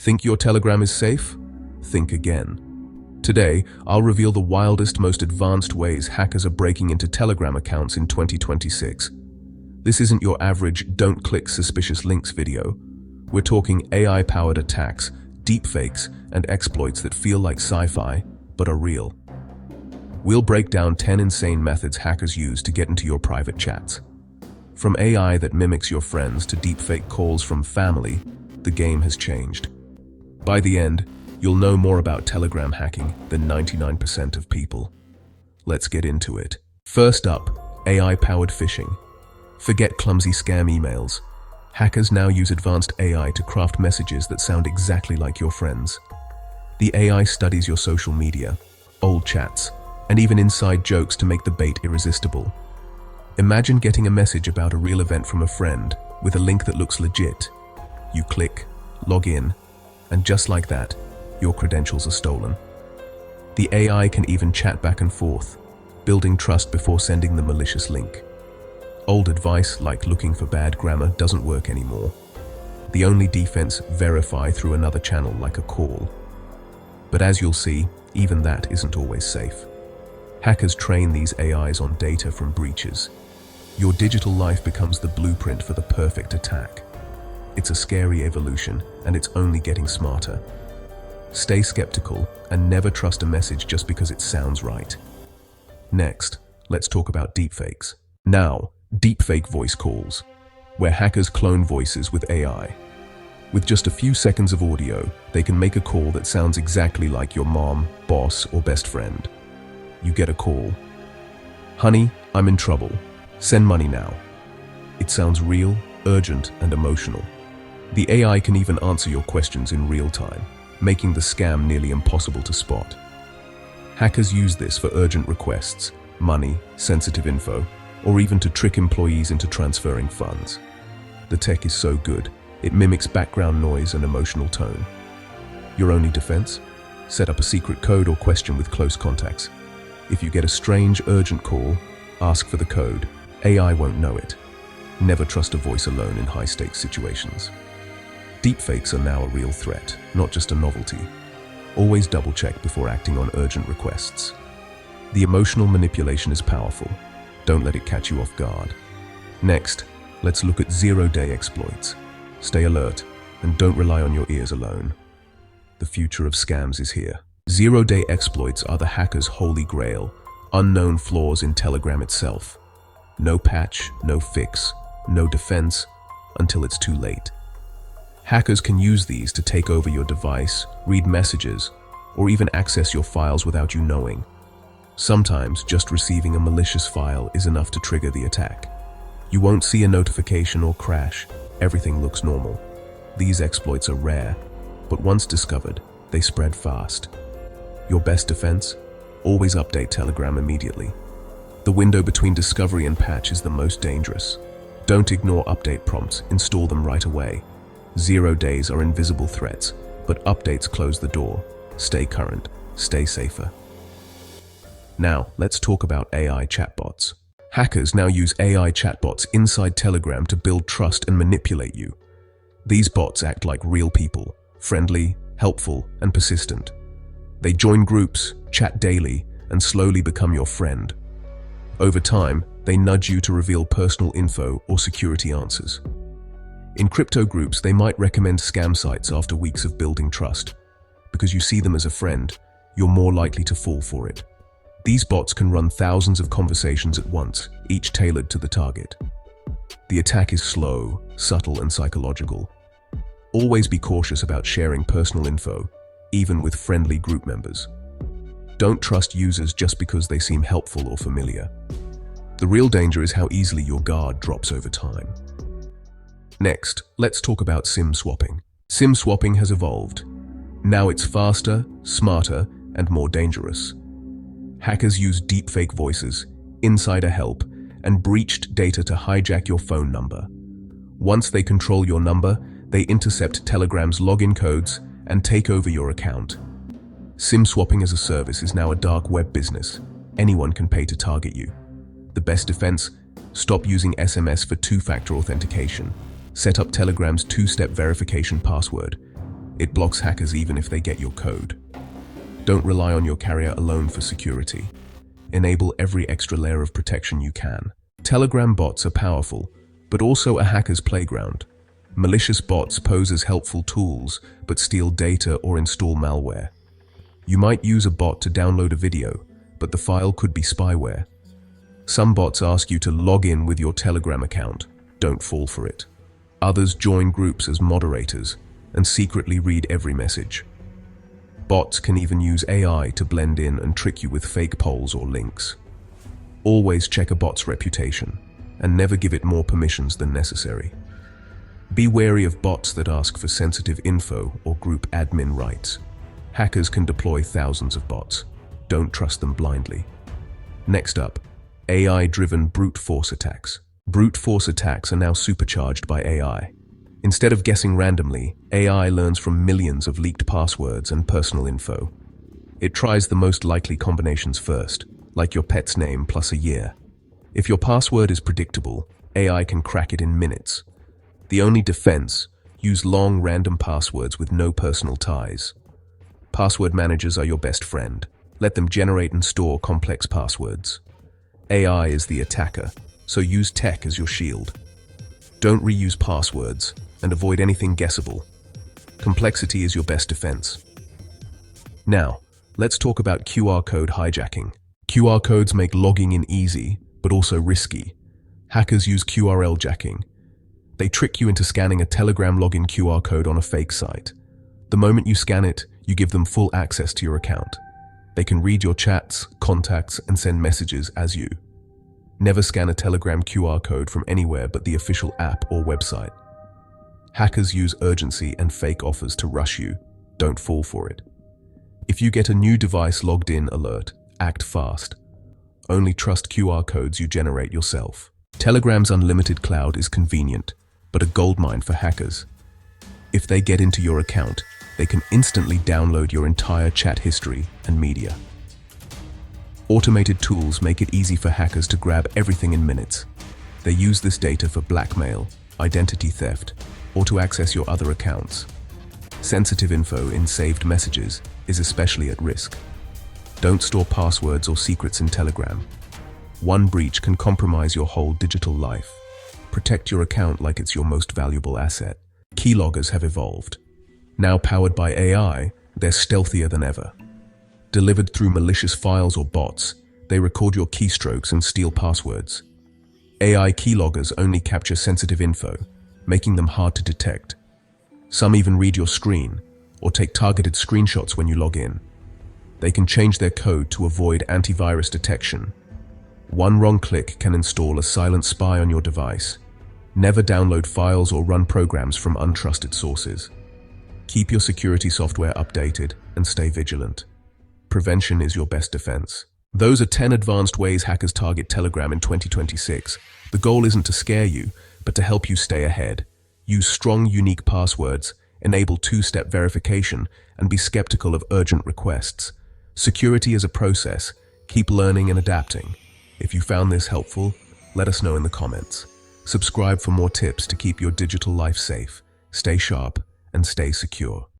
Think your Telegram is safe? Think again. Today, I'll reveal the wildest, most advanced ways hackers are breaking into Telegram accounts in 2026. This isn't your average "don't click suspicious links" video. We're talking AI-powered attacks, deepfakes, and exploits that feel like sci-fi, but are real. We'll break down 10 insane methods hackers use to get into your private chats. From AI that mimics your friends to deepfake calls from family, the game has changed. By the end, you'll know more about Telegram hacking than 99% of people. Let's get into it. First up, AI-powered phishing. Forget clumsy scam emails. Hackers now use advanced AI to craft messages that sound exactly like your friends. The AI studies your social media, old chats, and even inside jokes to make the bait irresistible. Imagine getting a message about a real event from a friend with a link that looks legit. You click, log in, and just like that, your credentials are stolen. The AI can even chat back and forth, building trust before sending the malicious link. Old advice like looking for bad grammar doesn't work anymore. The only defense, verify through another channel like a call. But as you'll see, even that isn't always safe. Hackers train these AIs on data from breaches. Your digital life becomes the blueprint for the perfect attack. It's a scary evolution, and it's only getting smarter. Stay skeptical and never trust a message just because it sounds right. Next, let's talk about deepfakes. Now, deepfake voice calls, where hackers clone voices with AI. With just a few seconds of audio, they can make a call that sounds exactly like your mom, boss, or best friend. You get a call. "Honey, I'm in trouble. Send money now." It sounds real, urgent, and emotional. The AI can even answer your questions in real time, making the scam nearly impossible to spot. Hackers use this for urgent requests, money, sensitive info, or even to trick employees into transferring funds. The tech is so good, it mimics background noise and emotional tone. Your only defense? Set up a secret code or question with close contacts. If you get a strange, urgent call, ask for the code. AI won't know it. Never trust a voice alone in high-stakes situations. Deepfakes are now a real threat, not just a novelty. Always double-check before acting on urgent requests. The emotional manipulation is powerful. Don't let it catch you off guard. Next, let's look at zero-day exploits. Stay alert, and don't rely on your ears alone. The future of scams is here. Zero-day exploits are the hacker's holy grail, unknown flaws in Telegram itself. No patch, no fix, no defense, until it's too late. Hackers can use these to take over your device, read messages, or even access your files without you knowing. Sometimes just receiving a malicious file is enough to trigger the attack. You won't see a notification or crash. Everything looks normal. These exploits are rare, but once discovered, they spread fast. Your best defense? Always update Telegram immediately. The window between discovery and patch is the most dangerous. Don't ignore update prompts, install them right away. 0 days are invisible threats, but updates close the door. Stay current, stay safer. Now, let's talk about AI chatbots. Hackers now use AI chatbots inside Telegram to build trust and manipulate you. These bots act like real people, friendly, helpful, and persistent. They join groups, chat daily, and slowly become your friend. Over time, they nudge you to reveal personal info or security answers. In crypto groups, they might recommend scam sites after weeks of building trust. Because you see them as a friend, you're more likely to fall for it. These bots can run thousands of conversations at once, each tailored to the target. The attack is slow, subtle, and psychological. Always be cautious about sharing personal info, even with friendly group members. Don't trust users just because they seem helpful or familiar. The real danger is how easily your guard drops over time. Next, let's talk about SIM swapping. SIM swapping has evolved. Now it's faster, smarter, and more dangerous. Hackers use deepfake voices, insider help, and breached data to hijack your phone number. Once they control your number, they intercept Telegram's login codes and take over your account. SIM swapping as a service is now a dark web business. Anyone can pay to target you. The best defense? Stop using SMS for two-factor authentication. Set up Telegram's two-step verification password. It blocks hackers even if they get your code. Don't rely on your carrier alone for security. Enable every extra layer of protection you can. Telegram bots are powerful, but also a hacker's playground. Malicious bots pose as helpful tools, but steal data or install malware. You might use a bot to download a video, but the file could be spyware. Some bots ask you to log in with your Telegram account. Don't fall for it. Others join groups as moderators and secretly read every message. Bots can even use AI to blend in and trick you with fake polls or links. Always check a bot's reputation and never give it more permissions than necessary. Be wary of bots that ask for sensitive info or group admin rights. Hackers can deploy thousands of bots. Don't trust them blindly. Next up, AI-driven brute force attacks. Brute force attacks are now supercharged by AI. Instead of guessing randomly, AI learns from millions of leaked passwords and personal info. It tries the most likely combinations first, like your pet's name plus a year. If your password is predictable, AI can crack it in minutes. The only defense: use long, random passwords with no personal ties. Password managers are your best friend. Let them generate and store complex passwords. AI is the attacker, so use tech as your shield. Don't reuse passwords and avoid anything guessable. Complexity is your best defense. Now, let's talk about QR code hijacking. QR codes make logging in easy, but also risky. Hackers use QRL jacking. They trick you into scanning a Telegram login QR code on a fake site. The moment you scan it, you give them full access to your account. They can read your chats, contacts, and send messages as you. Never scan a Telegram QR code from anywhere but the official app or website. Hackers use urgency and fake offers to rush you. Don't fall for it. If you get a new device logged in alert, act fast. Only trust QR codes you generate yourself. Telegram's unlimited cloud is convenient, but a goldmine for hackers. If they get into your account, they can instantly download your entire chat history and media. Automated tools make it easy for hackers to grab everything in minutes. They use this data for blackmail, identity theft, or to access your other accounts. Sensitive info in saved messages is especially at risk. Don't store passwords or secrets in Telegram. One breach can compromise your whole digital life. Protect your account like it's your most valuable asset. Keyloggers have evolved. Now powered by AI, they're stealthier than ever. Delivered through malicious files or bots, they record your keystrokes and steal passwords. AI keyloggers only capture sensitive info, making them hard to detect. Some even read your screen or take targeted screenshots when you log in. They can change their code to avoid antivirus detection. One wrong click can install a silent spy on your device. Never download files or run programs from untrusted sources. Keep your security software updated and stay vigilant. Prevention is your best defense. Those are 10 advanced ways hackers target Telegram in 2026. The goal isn't to scare you, but to help you stay ahead. Use strong, unique passwords, enable two-step verification, and be skeptical of urgent requests. Security is a process. Keep learning and adapting. If you found this helpful, let us know in the comments. Subscribe for more tips to keep your digital life safe. Stay sharp and stay secure.